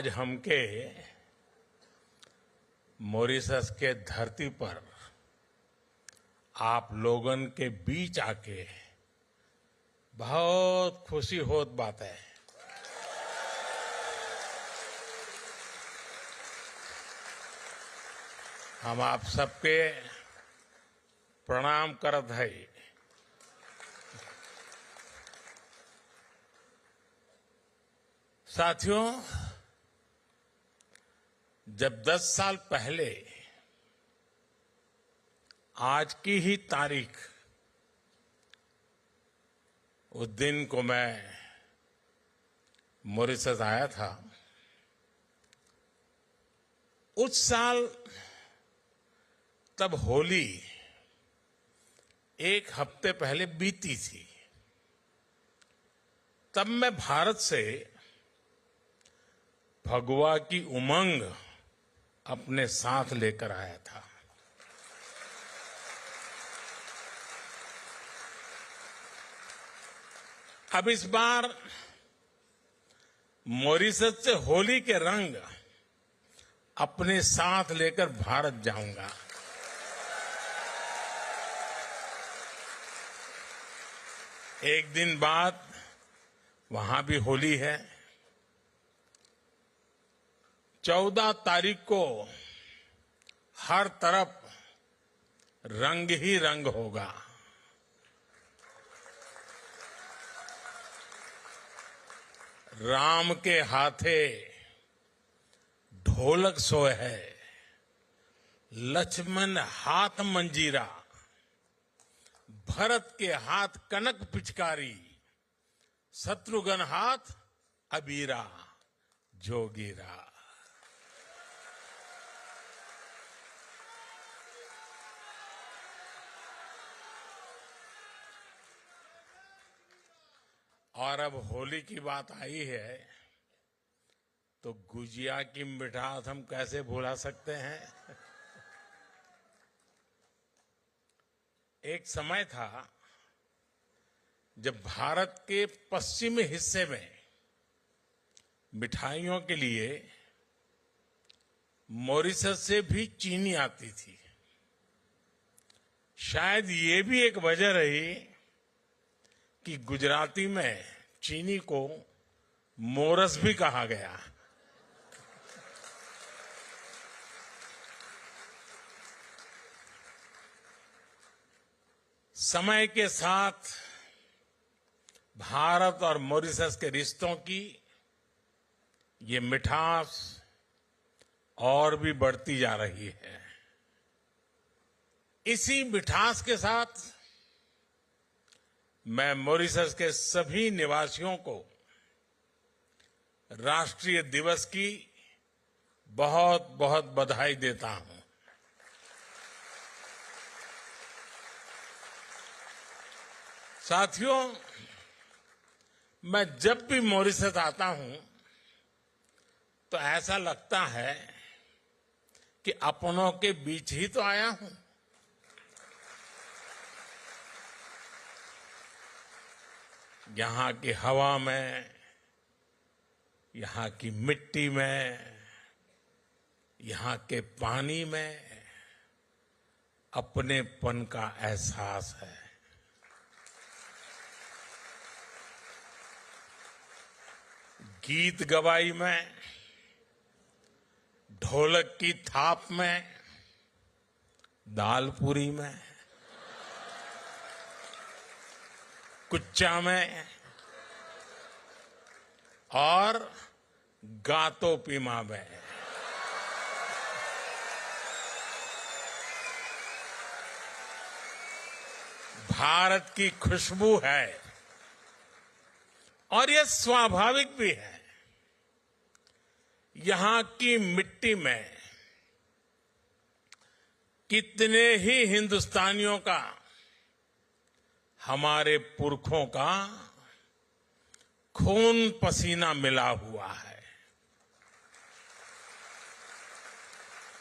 आज हमके मॉरिशस के धरती पर आप लोगन के बीच आके बहुत खुशी होत बात है। हम आप सबके प्रणाम करत है। साथियों, जब 10 साल पहले आज की ही तारीख उस दिन को मैं मॉरिशस आया था, उस साल तब होली एक हफ्ते पहले बीती थी। तब मैं भारत से भगवा की उमंग अपने साथ लेकर आया था। अब इस बार मॉरिशस से होली के रंग अपने साथ लेकर भारत जाऊंगा। एक दिन बाद वहां भी होली है। 14 तारीख को हर तरफ रंग ही रंग होगा। राम के हाथे ढोलक सोए है, लक्ष्मण हाथ मंजीरा, भरत के हाथ कनक पिचकारी, शत्रुघ्न हाथ अबीरा जोगीरा। और अब होली की बात आई है तो गुजिया की मिठास हम कैसे भुला सकते हैं। एक समय था जब भारत के पश्चिमी हिस्से में मिठाइयों के लिए मॉरिशस से भी चीनी आती थी। शायद ये भी एक वजह रही कि गुजराती में चीनी को मोरस भी कहा गया। समय के साथ भारत और मॉरिशस के रिश्तों की ये मिठास और भी बढ़ती जा रही है। इसी मिठास के साथ मैं मॉरिशस के सभी निवासियों को राष्ट्रीय दिवस की बहुत बहुत बधाई देता हूं। साथियों, मैं जब भी मॉरिशस आता हूं तो ऐसा लगता है कि अपनों के बीच ही तो आया हूं। यहां की हवा में, यहां की मिट्टी में, यहां के पानी में अपनेपन का एहसास है। गीत गवाई में, ढोलक की थाप में, दालपूरी में, कुच्चा में और गातो पीमा में। भारत की खुशबू है और यह स्वाभाविक भी है। यहां की मिट्टी में कितने ही हिंदुस्तानियों का, हमारे पुरखों का खून पसीना मिला हुआ है।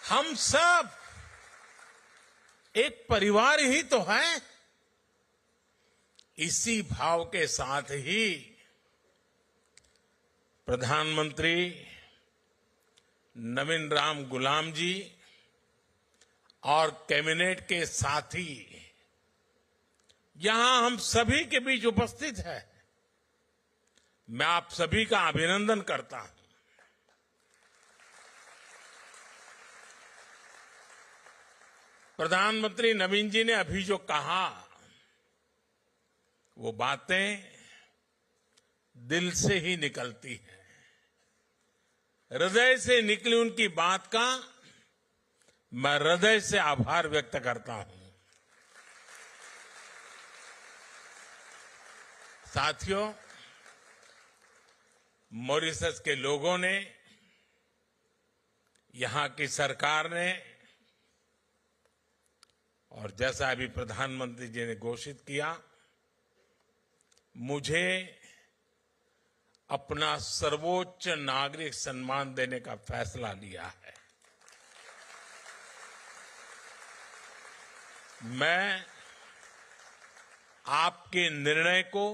हम सब एक परिवार ही तो हैं। इसी भाव के साथ ही प्रधानमंत्री नवीन राम गुलाम जी और कैबिनेट के साथी यहां हम सभी के बीच उपस्थित है। मैं आप सभी का अभिनंदन करता हूं। प्रधानमंत्री नवीन जी ने अभी जो कहा वो बातें दिल से ही निकलती हैं। हृदय से निकली उनकी बात का मैं हृदय से आभार व्यक्त करता हूं। साथियों, मॉरिशस के लोगों ने, यहां की सरकार ने और जैसा अभी प्रधानमंत्री जी ने घोषित किया, मुझे अपना सर्वोच्च नागरिक सम्मान देने का फैसला लिया है। मैं आपके निर्णय को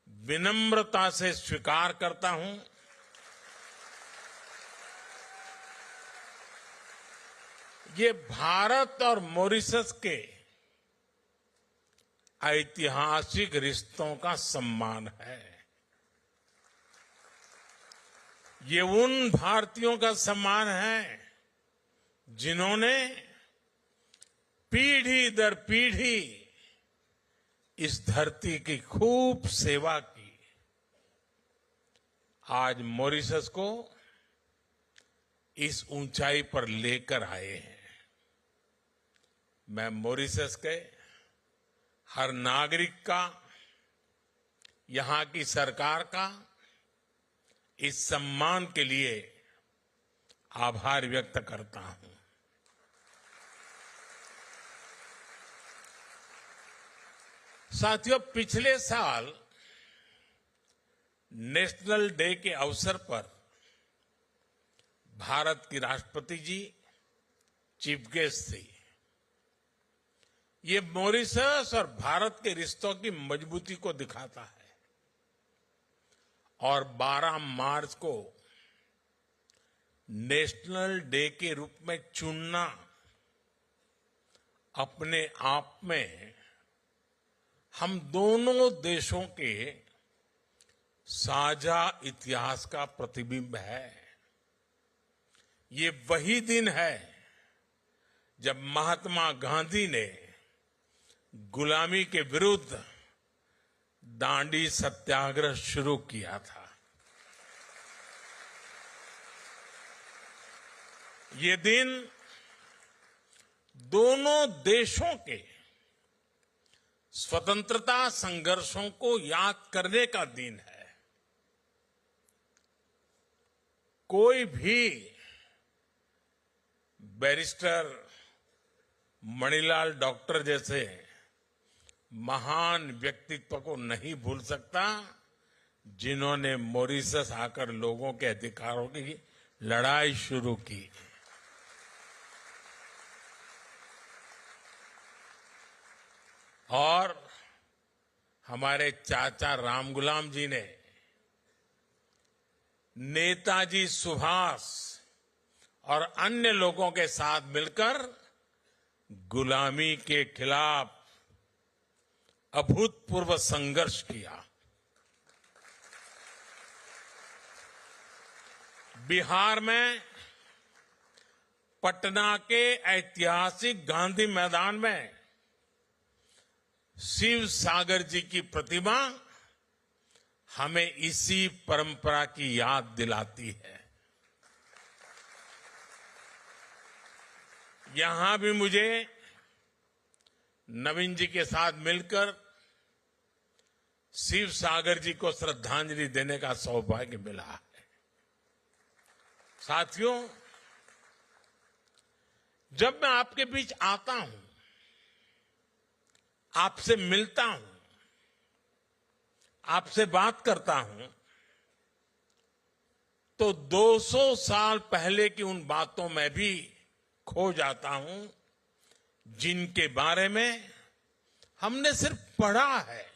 विनम्रता से स्वीकार करता हूं। ये भारत और मॉरिशस के ऐतिहासिक रिश्तों का सम्मान है। ये उन भारतीयों का सम्मान है जिन्होंने पीढ़ी दर पीढ़ी इस धरती की खूब सेवा की। आज मॉरिशस को इस ऊंचाई पर लेकर आए हैं। मैं मॉरिशस के हर नागरिक का, यहां की सरकार का इस सम्मान के लिए आभार व्यक्त करता हूं। साथियों, पिछले साल नेशनल डे के अवसर पर भारत की राष्ट्रपति जी चीफ गेस्ट थी। ये मॉरिशस और भारत के रिश्तों की मजबूती को दिखाता है। और 12 मार्च को नेशनल डे के रूप में चुनना अपने आप में हम दोनों देशों के साझा इतिहास का प्रतिबिंब है। ये वही दिन है जब महात्मा गांधी ने गुलामी के विरुद्ध दांडी सत्याग्रह शुरू किया था। ये दिन दोनों देशों के स्वतंत्रता संघर्षों को याद करने का दिन है। कोई भी बैरिस्टर मणिलाल डॉक्टर जैसे महान व्यक्तित्व को नहीं भूल सकता जिन्होंने मॉरिशस आकर लोगों के अधिकारों की लड़ाई शुरू की। और हमारे चाचा रामगुलाम जी ने नेताजी सुभाष और अन्य लोगों के साथ मिलकर गुलामी के खिलाफ अभूतपूर्व संघर्ष किया। बिहार में पटना के ऐतिहासिक गांधी मैदान में शिव सागर जी की प्रतिमा हमें इसी परंपरा की याद दिलाती है। यहां भी मुझे नवीन जी के साथ मिलकर शिव सागर जी को श्रद्धांजलि देने का सौभाग्य मिला है। साथियों, जब मैं आपके बीच आता हूं, आपसे मिलता हूं, आपसे बात करता हूं, तो 200 साल पहले की उन बातों में भी खो जाता हूं जिनके बारे में हमने सिर्फ पढ़ा है।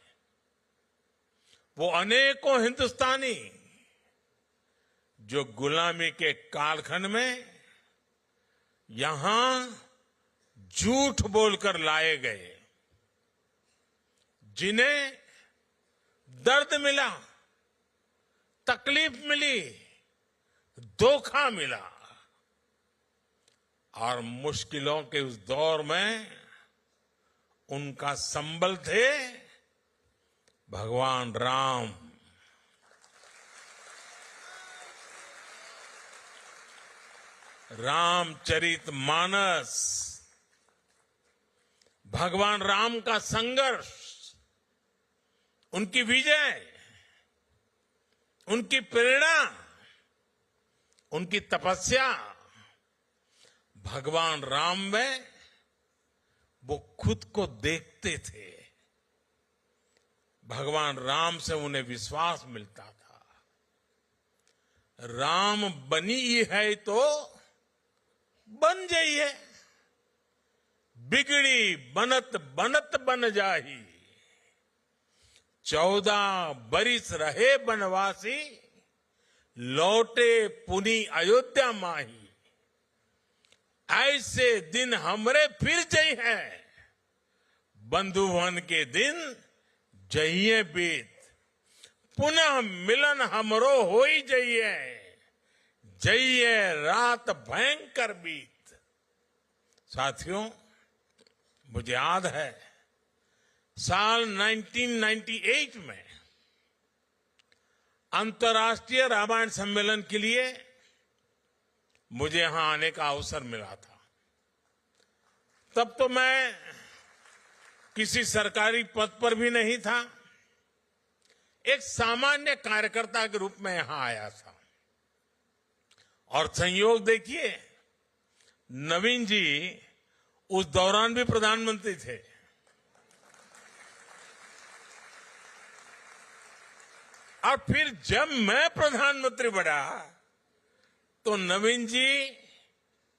वो अनेकों हिंदुस्तानी जो गुलामी के कालखंड में यहां झूठ बोलकर लाए गए, जिन्हें दर्द मिला, तकलीफ मिली, धोखा मिला, और मुश्किलों के उस दौर में उनका संबल थे भगवान राम। रामचरितमानस, भगवान राम का संघर्ष, उनकी विजय, उनकी प्रेरणा, उनकी तपस्या, भगवान राम में वो खुद को देखते थे। भगवान राम से उन्हें विश्वास मिलता था। राम बनी है तो बन जाइए, बिगड़ी बनत बनत बन जाही। 14 बरिस रहे बनवासी, लौटे पुनी अयोध्या माही। ऐसे दिन हमरे फिर जई हैं, बंधुवन के दिन जइए बीत। पुनः मिलन हमरो होई जइए, जइए रात भयंकर बीत। साथियों, मुझे याद है साल 1998 में अंतर्राष्ट्रीय रामायण सम्मेलन के लिए मुझे यहां आने का अवसर मिला था। तब तो मैं किसी सरकारी पद पर भी नहीं था, एक सामान्य कार्यकर्ता के रूप में यहां आया था। और संयोग देखिए, नवीन जी उस दौरान भी प्रधानमंत्री थे। और फिर जब मैं प्रधानमंत्री बना तो नवीन जी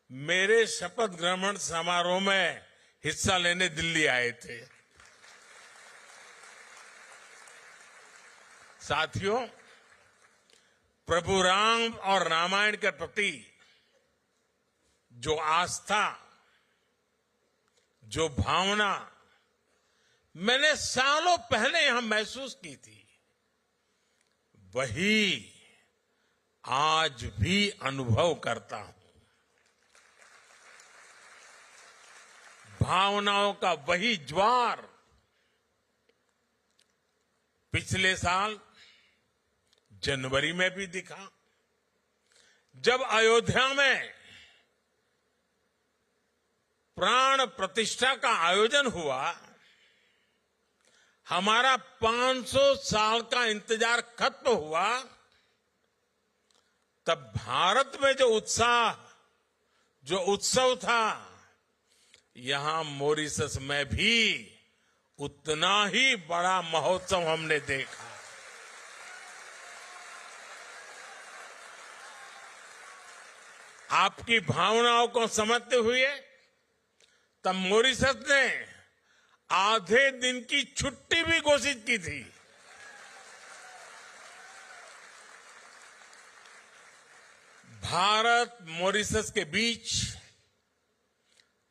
मेरे शपथ ग्रहण समारोह में हिस्सा लेने दिल्ली आए थे। साथियों, प्रभु राम और रामायण के प्रति जो आस्था, जो भावना मैंने सालों पहले यहां महसूस की थी, वही आज भी अनुभव करता हूं। भावनाओं का वही ज्वार पिछले साल जनवरी में भी दिखा, जब अयोध्या में प्राण प्रतिष्ठा का आयोजन हुआ। हमारा 500 साल का इंतजार खत्म हुआ। तब भारत में जो उत्साह, जो उत्सव था, यहां मॉरिशस में भी उतना ही बड़ा महोत्सव हमने देखा। आपकी भावनाओं को समझते हुए तब मॉरिशस ने आधे दिन की छुट्टी भी घोषित की थी। भारत मॉरिशस के बीच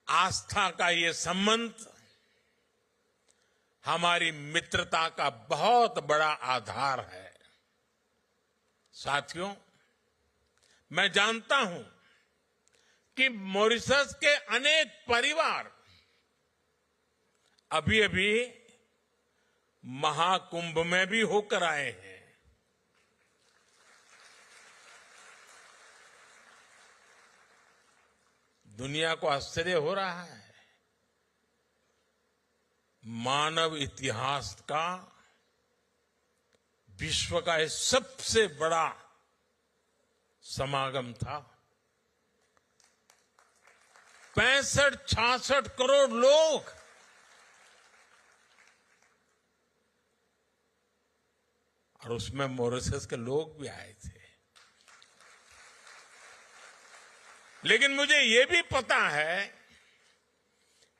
आस्था का ये संबंध हमारी मित्रता का बहुत बड़ा आधार है। साथियों, मैं जानता हूं कि मॉरिशस के अनेक परिवार अभी अभी महाकुंभ में भी होकर आए हैं। दुनिया को आश्चर्य हो रहा है। मानव इतिहास का, विश्व का ये सबसे बड़ा समागम था। 65-66 करोड़ लोग और उसमें मॉरिशस के लोग भी आए थे। लेकिन मुझे ये भी पता है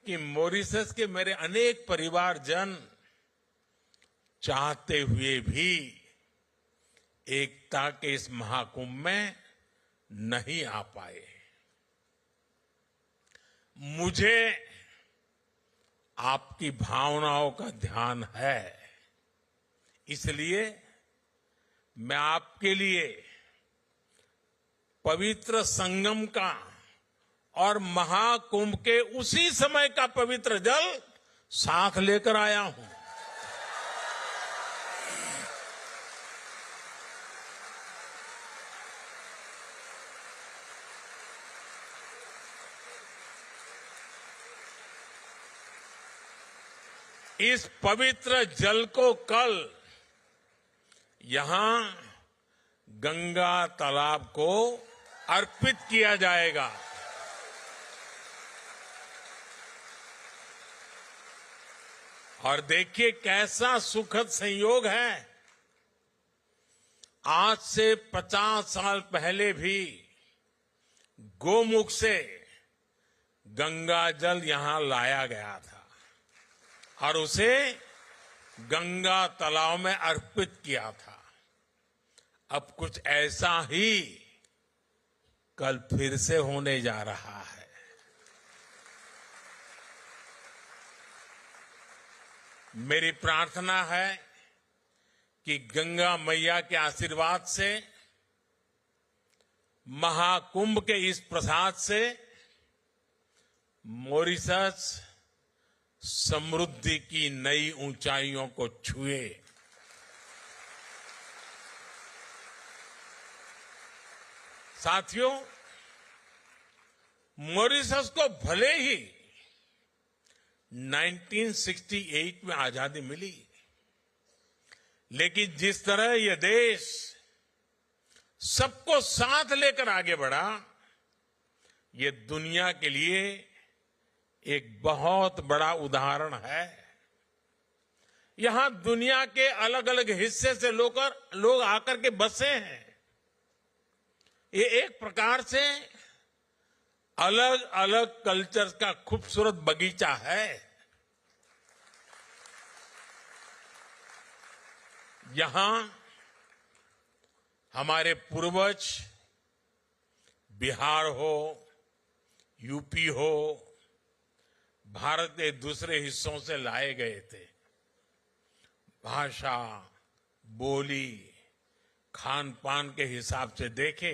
कि मॉरिशस के मेरे अनेक परिवारजन चाहते हुए भी एकता के इस महाकुंभ में नहीं आ पाए। मुझे आपकी भावनाओं का ध्यान है, इसलिए मैं आपके लिए पवित्र संगम का और महाकुंभ के उसी समय का पवित्र जल साथ लेकर आया हूं। इस पवित्र जल को कल यहां गंगा तालाब को अर्पित किया जाएगा। और देखिए कैसा सुखद संयोग है। आज से 50 साल पहले भी गोमुख से गंगा जल यहां लाया गया था और उसे गंगा तालाब में अर्पित किया था। अब कुछ ऐसा ही कल फिर से होने जा रहा है। मेरी प्रार्थना है कि गंगा मैया के आशीर्वाद से, महाकुंभ के इस प्रसाद से मॉरिशस समृद्धि की नई ऊंचाइयों को छुए। साथियों, मॉरिशस को भले ही 1968 में आजादी मिली, लेकिन जिस तरह यह देश सबको साथ लेकर आगे बढ़ा, ये दुनिया के लिए एक बहुत बड़ा उदाहरण है। यहां दुनिया के अलग अलग हिस्से से लोग आकर के बसे हैं। ये एक प्रकार से अलग अलग कल्चर्स का खूबसूरत बगीचा है। यहां हमारे पूर्वज बिहार हो, यूपी हो, भारत के दूसरे हिस्सों से लाए गए थे। भाषा, बोली, खान पान के हिसाब से देखे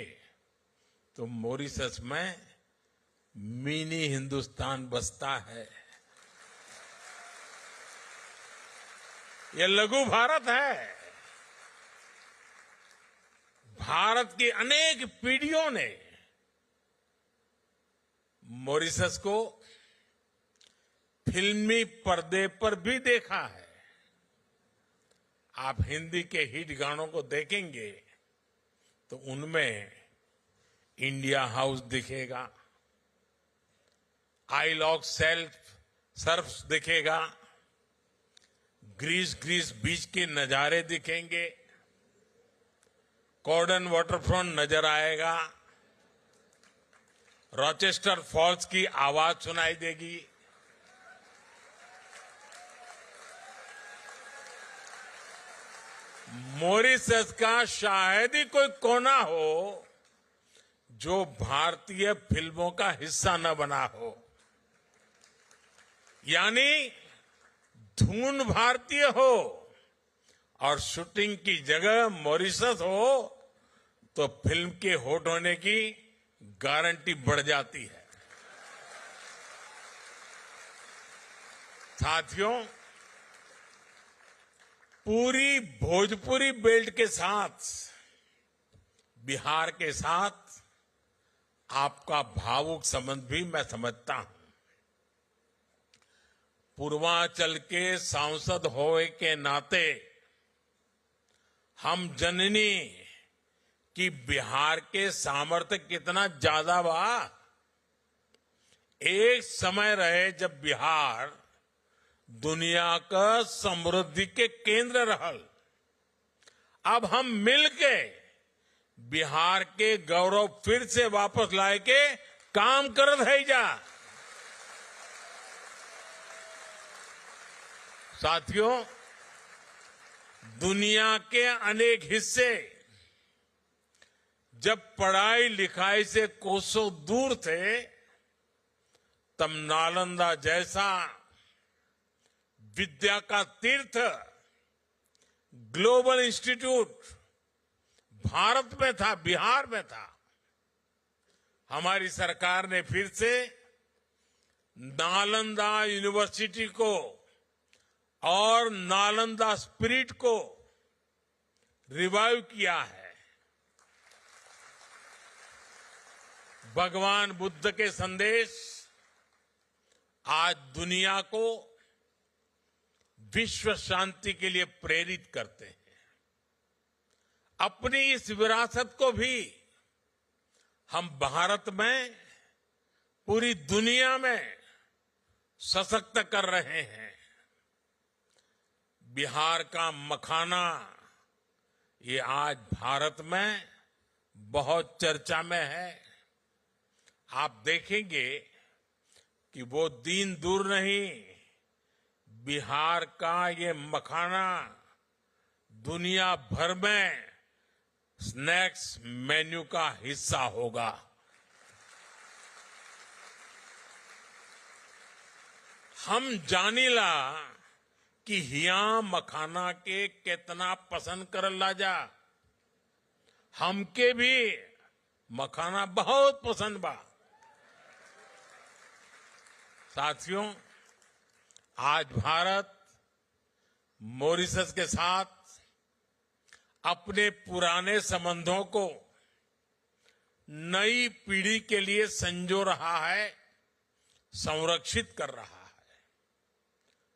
तो मॉरिशस में मिनी हिंदुस्तान बसता है। यह लघु भारत है। भारत की अनेक पीढ़ियों ने मॉरिशस को फिल्मी पर्दे पर भी देखा है। आप हिंदी के हिट गानों को देखेंगे तो उनमें इंडिया हाउस दिखेगा, आइल ऑफ सर्फ दिखेगा, ग्रीस बीच के नजारे दिखेंगे, कॉर्डन वाटरफ्रंट नजर आएगा, रॉचेस्टर फॉल्स की आवाज सुनाई देगी। मॉरिशस का शायद ही कोई कोना हो जो भारतीय फिल्मों का हिस्सा न बना हो। यानी धुन भारतीय हो और शूटिंग की जगह मॉरिशस हो तो फिल्म के हिट होने की गारंटी बढ़ जाती है। साथियों, पूरी भोजपुरी बेल्ट के साथ बिहार के साथ आपका भावुक संबंध भी मैं समझता हूं। पूर्वांचल के सांसद होने के नाते हम जननी कि बिहार के सामर्थ्य कितना ज्यादा बा। एक समय रहे जब बिहार दुनिया का समृद्धि के केंद्र रहल। अब हम मिलके बिहार के गौरव फिर से वापस लाए के काम करत है जा। साथियों, दुनिया के अनेक हिस्से जब पढ़ाई लिखाई से कोसों दूर थे, तब नालंदा जैसा विद्या का तीर्थ ग्लोबल इंस्टीट्यूट भारत में था, बिहार में था। हमारी सरकार ने फिर से नालंदा यूनिवर्सिटी को और नालंदा स्पिरिट को रिवाइव किया है। भगवान बुद्ध के संदेश आज दुनिया को विश्व शांति के लिए प्रेरित करते हैं। अपनी इस विरासत को भी हम भारत में, पूरी दुनिया में सशक्त कर रहे हैं। बिहार का मखाना ये आज भारत में बहुत चर्चा में है। आप देखेंगे कि वो दिन दूर नहीं, बिहार का ये मखाना दुनिया भर में स्नैक्स मेन्यू का हिस्सा होगा। हम जानीला कि हिया मखाना के कितना पसंद करला जा। हमके भी मखाना बहुत पसंद बा। साथियों, आज भारत मॉरिशस के साथ अपने पुराने संबंधों को नई पीढ़ी के लिए संजो रहा है, संरक्षित कर रहा है।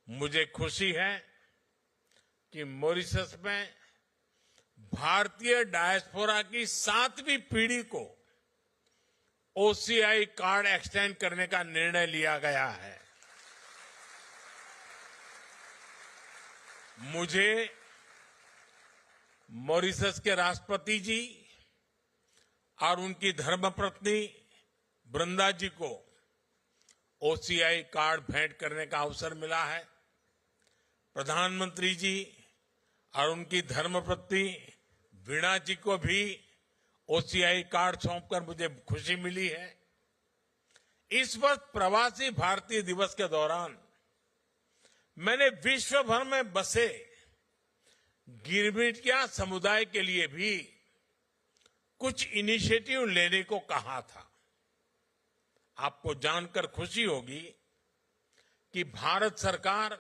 मुझे खुशी है कि मॉरिशस में भारतीय डायस्पोरा की 7वीं पीढ़ी को ओसीआई कार्ड एक्सटेंड करने का निर्णय लिया गया है। मुझे मॉरिशस के राष्ट्रपति जी और उनकी धर्मपत्नी वृंदा जी को ओसीआई कार्ड भेंट करने का अवसर मिला है। प्रधानमंत्री जी और उनकी धर्मपत्नी वीणा जी को भी ओसीआई कार्ड सौंपकर मुझे खुशी मिली है। इस वर्ष प्रवासी भारतीय दिवस के दौरान मैंने विश्व भर में बसे गिरमिटिया समुदाय के लिए भी कुछ इनिशिएटिव लेने को कहा था। आपको जानकर खुशी होगी कि भारत सरकार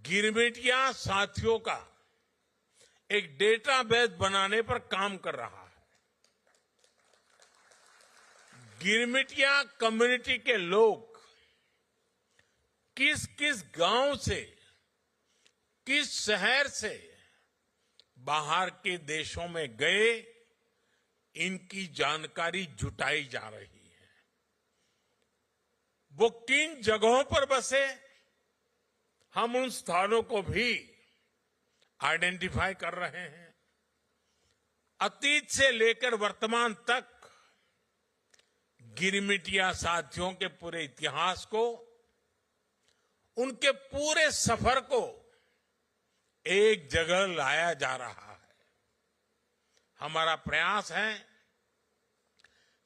गिरमिटिया साथियों का एक डेटाबेस बनाने पर काम कर रहा है। गिरमिटिया कम्युनिटी के लोग किस किस गांव से, किस शहर से बाहर के देशों में गए, इनकी जानकारी जुटाई जा रही है। वो किन जगहों पर बसे, हम उन स्थानों को भी आइडेंटिफाई कर रहे हैं। अतीत से लेकर वर्तमान तक गिरमिटिया साथियों के पूरे इतिहास को, उनके पूरे सफर को एक जगह लाया जा रहा है। हमारा प्रयास है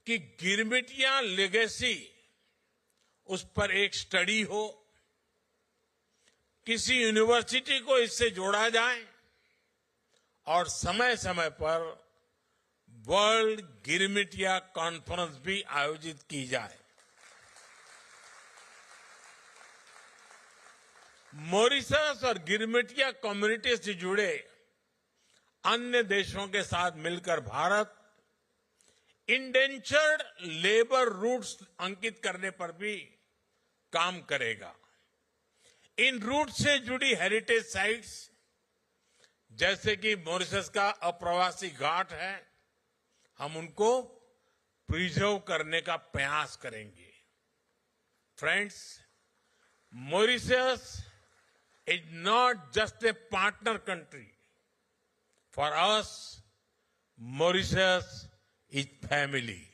कि गिरमिटिया लेगेसी, उस पर एक स्टडी हो, किसी यूनिवर्सिटी को इससे जोड़ा जाए और समय समय पर वर्ल्ड गिरमिटिया कॉन्फ्रेंस भी आयोजित की जाए। मॉरिशस और गिरमिटिया कम्युनिटी से जुड़े अन्य देशों के साथ मिलकर भारत इंडेंचर्ड लेबर रूट्स अंकित करने पर भी काम करेगा। इन रूट से जुड़ी हेरिटेज साइट्स, जैसे कि मॉरिशस का अप्रवासी घाट है, हम उनको प्रिजर्व करने का प्रयास करेंगे। Friends, Mauritius is not just a partner country. For us, Mauritius is family.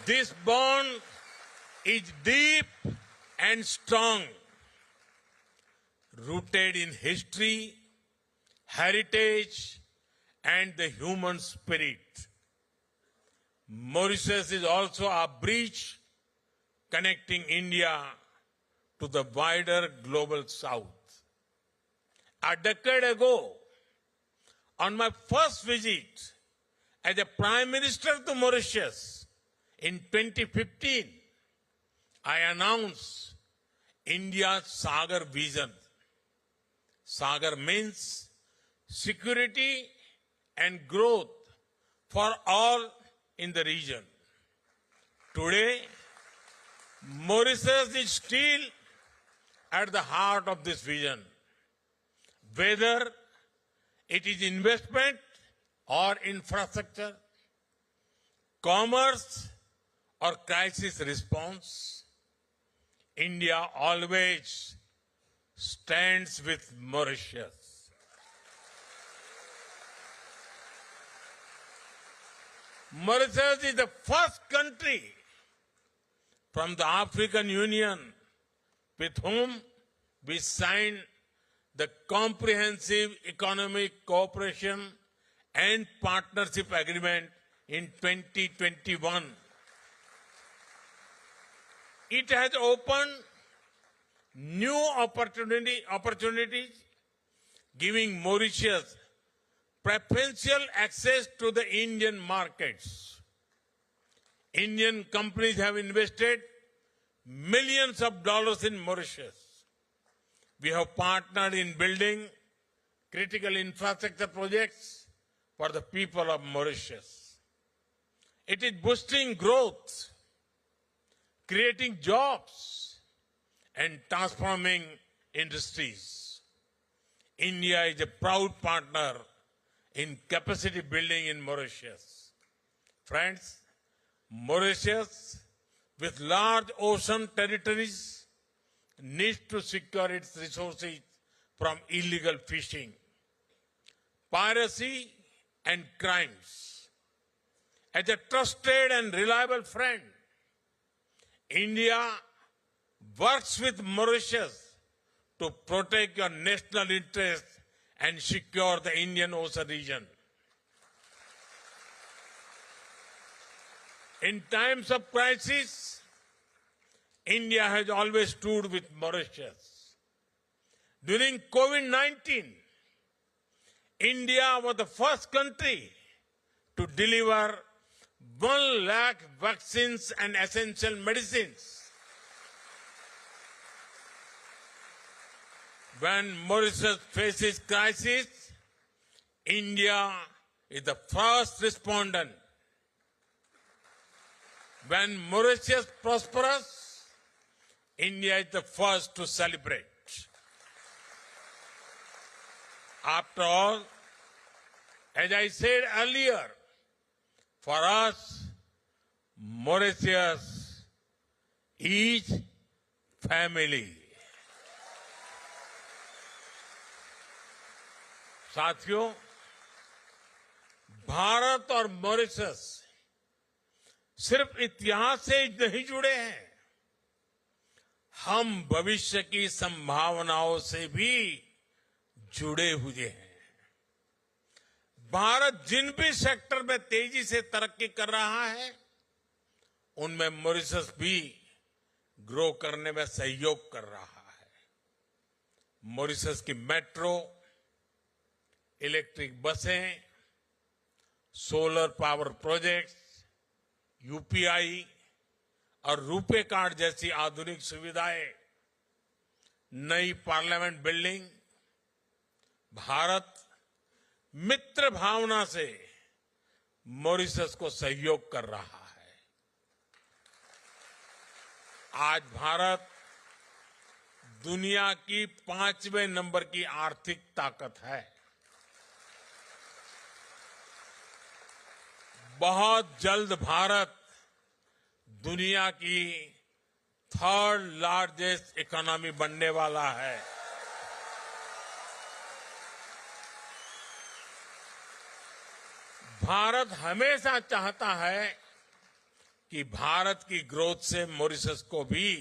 This bond is deep and strong, rooted in history, heritage, and the human spirit. Mauritius is also a bridge connecting India to the wider global south. A decade ago, on my first visit as a Prime Minister to Mauritius in 2015, I announced India's Sagar vision. Sagar means security and growth for all in the region. Today, Mauritius is still at the heart of this vision. Whether it is investment or infrastructure, commerce or crisis response, India always stands with Mauritius. Mauritius is the first country from the African Union with whom we signed the Comprehensive Economic Cooperation and Partnership Agreement in 2021. It has opened new opportunities, giving Mauritius preferential access to the Indian markets. Indian companies have invested millions of dollars in Mauritius. We have partnered in building critical infrastructure projects for the people of Mauritius. It is boosting growth, creating jobs, and transforming industries. India is a proud partner in capacity building in Mauritius. Friends, Mauritius, with large ocean territories, needs to secure its resources from illegal fishing, piracy, and crimes. As a trusted and reliable friend, India works with Mauritius to protect your national interests and secure the Indian Ocean region. In times of crisis, India has always stood with Mauritius. During COVID-19, India was the first country to deliver 1 lakh vaccines and essential medicines. When Mauritius faces crisis, India is the first respondent. When Mauritius prospers, India is the first to celebrate. After all, as I said earlier, for us, Mauritius is family. साथियों, भारत और Mauritius सिर्फ इतिहास से नहीं जुड़े हैं, हम भविष्य की संभावनाओं से भी जुड़े हुए हैं। भारत जिन भी सेक्टर में तेजी से तरक्की कर रहा है, उनमें मॉरिशस भी ग्रो करने में सहयोग कर रहा है। मॉरिशस की मेट्रो, इलेक्ट्रिक बसें, सोलर पावर प्रोजेक्ट्स, यूपीआई और रुपे कार्ड जैसी आधुनिक सुविधाएं, नई पार्लियामेंट बिल्डिंग, भारत मित्र भावना से मॉरिशस को सहयोग कर रहा है। आज भारत दुनिया की 5वें नंबर की आर्थिक ताकत है। बहुत जल्द भारत दुनिया की 3rd लार्जेस्ट इकोनॉमी बनने वाला है। भारत हमेशा चाहता है कि भारत की ग्रोथ से मॉरिशस को भी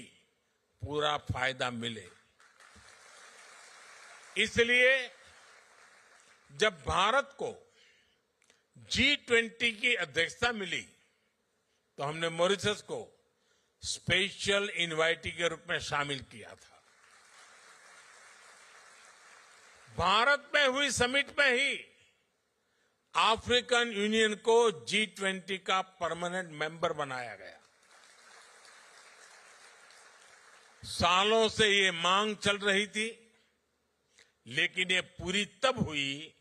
पूरा फायदा मिले। इसलिए जब भारत को G20 की अध्यक्षता मिली तो हमने मॉरिशस को स्पेशल इनवाइटी के रूप में शामिल किया था। भारत में हुई समिट में ही अफ्रीकन यूनियन को G20 का परमानेंट मेंबर बनाया गया। सालों से ये मांग चल रही थी, लेकिन ये पूरी तब हुई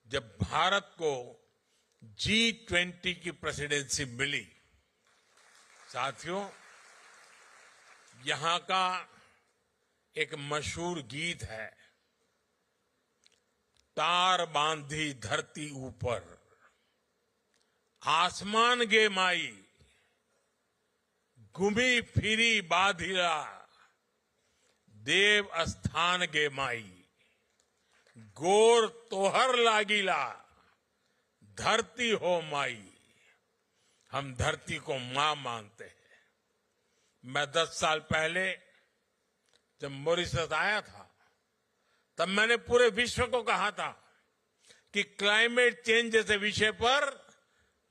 जब भारत को G20 की प्रेसिडेंसी मिली। साथियों, यहां का एक मशहूर गीत है, तार बांधी धरती ऊपर, आसमान गे माई, घूमी फिरी बाधिरा, देव स्थान गे माई, गोर तोहर लागिला, धरती हो माई। हम धरती को मां मानते हैं। मैं 10 साल पहले जब मॉरिशस आया था, तब मैंने पूरे विश्व को कहा था कि क्लाइमेट चेंज जैसे विषय पर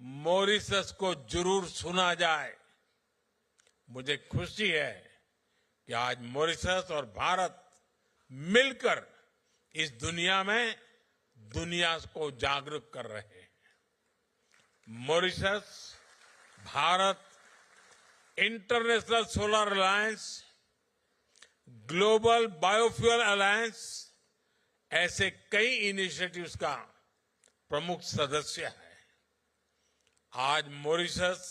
मॉरिशस को जरूर सुना जाए। मुझे खुशी है कि आज मॉरिशस और भारत मिलकर इस दुनिया में दुनिया को जागरूक कर रहे हैं। Mauritius, Bharat, international solar alliance, global biofuel alliance ऐसे कई इनिशिएटिव्स का प्रमुख सदस्य है। आज मॉरिशस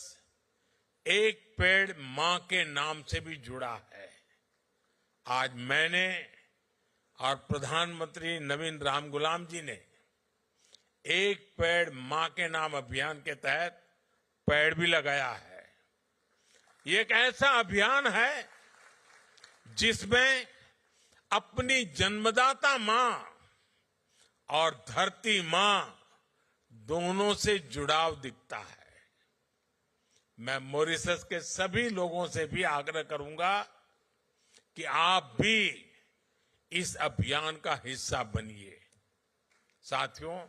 एक पेड़ मां के नाम से भी जुड़ा है। आज मैंने और प्रधानमंत्री नवीन रामगुलाम जी ने एक पेड़ मां के नाम अभियान के तहत पेड़ भी लगाया है। ये एक ऐसा अभियान है जिसमें अपनी जन्मदाता मां और धरती मां दोनों से जुड़ाव दिखता है। मैं मॉरिशस के सभी लोगों से भी आग्रह करूंगा कि आप भी इस अभियान का हिस्सा बनिए। साथियों,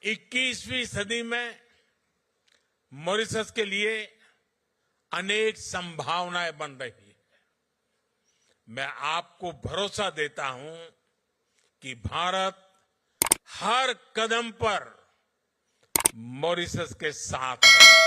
21वीं सदी में मॉरिशस के लिए अनेक संभावनाएं बन रही है। मैं आपको भरोसा देता हूं कि भारत हर कदम पर मॉरिशस के साथ है।